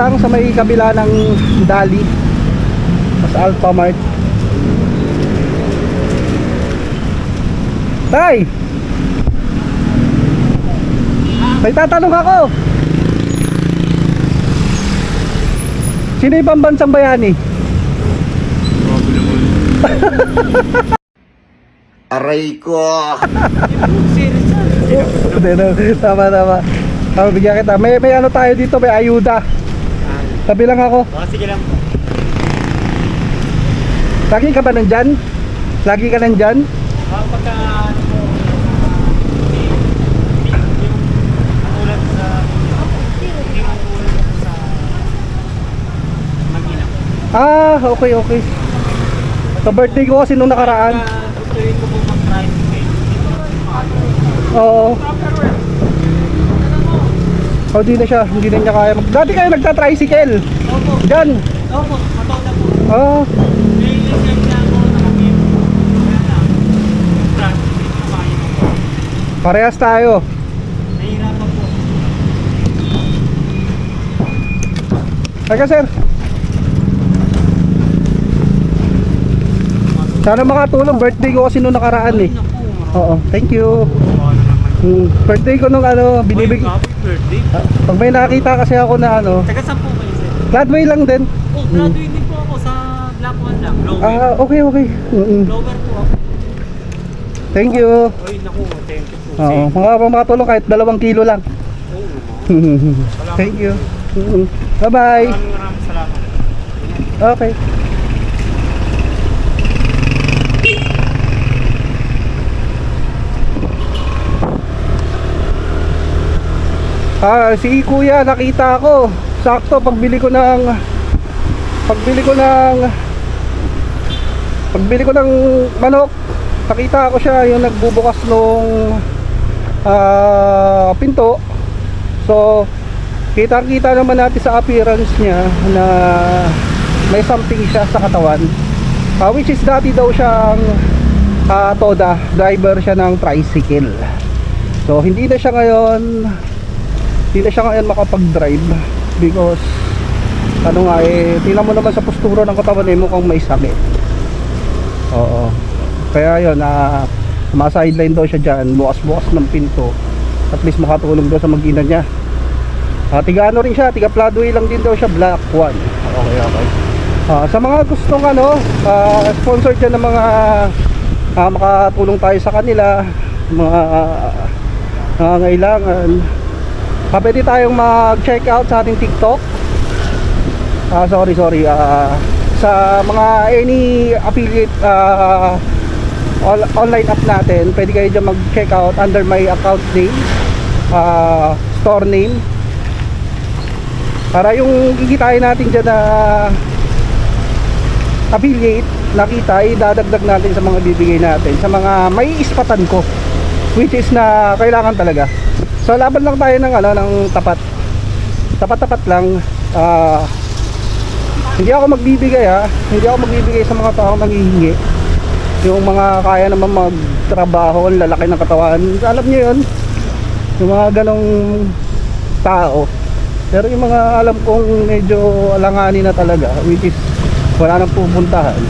lang sa may kabila ng Dali, sa Alpha Mart. Tay! May tatanong ako. Sino yung pambansang bayani? Aray ko! Tama. Bigyan kita. May ano tayo dito, may ayuda. Sabi lang ako. Sige lang po. Lagi ka ba nandyan? Lagi ka nandyan? Pagka ano po, ulan sa hindi ulan sa Manila. Okay. Sa birthday ko kasi nung nakaraan. Gustuin ko po mag-tricycle. Oo. Oh, hindi na niya kaya. Dati kayo nagta-tricycle. Opo. Diyan. Opo, matoda po. Oo. May license na ako nakakit. Kaya lang, tricycle na kaya ko. Parehas tayo. Nahihirapan po. Teka sir. Sana makatulong. Birthday ko kasi nung nakaraan eh. Oo, thank you. Birthday ko nung ano, binibig. Happy birthday. Pag may nakita kasi ako na ano, Taga saan po kayo sir? Gladway lang din. Oh, graduate din po ako sa Black One lang. Lower. Okay. Lower po ako. Thank you. Ay, naku, thank you po. Oo, makatulong kahit 2 kilo lang. Thank you. Bye-bye. Maraming salamat. Okay. Si kuya nakita ko. Sakto pagbili ko ng manok. Nakita ko siya yung nagbubukas nung pinto. So kita naman natin sa appearance niya na may something siya sa katawan. Which is dati daw siyang toda, driver siya ng tricycle. So hindi na siya ngayon makapag-drive because ano nga tingnan mo naman sa postura ng katawan eh, mukhang may sakit. Oo. Kaya yun, ma-sideline daw siya dyan, bukas ng pinto, at least makatulong daw sa mag-ina niya. Tiga ano rin siya, tiga Pladway lang din daw siya, Black One. Okay. Sa mga gustong sponsor dyan ng mga makatulong tayo sa kanila, mga nangangailangan, pwede tayong mag-check out sa ating TikTok. Sa mga any affiliate online app natin, pwede kayo dyan mag-check out under my account name, store name, para yung kikitain natin dyan na affiliate nakita, idadagdag natin sa mga bibigay natin sa mga may ispatan ko, which is na kailangan talaga. So laban lang tayo ng tapat lang. Hindi ako magbibigay sa mga taong nanghihingi, yung mga kaya naman magtrabaho, lalaki ng katawan, alam niyo yun, yung mga ganong tao. Pero yung mga alam kong medyo alanganin na talaga, which is wala nang pupuntahan,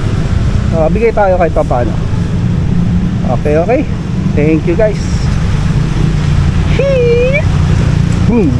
bigay tayo kahit paano. Okay, thank you guys. Boom.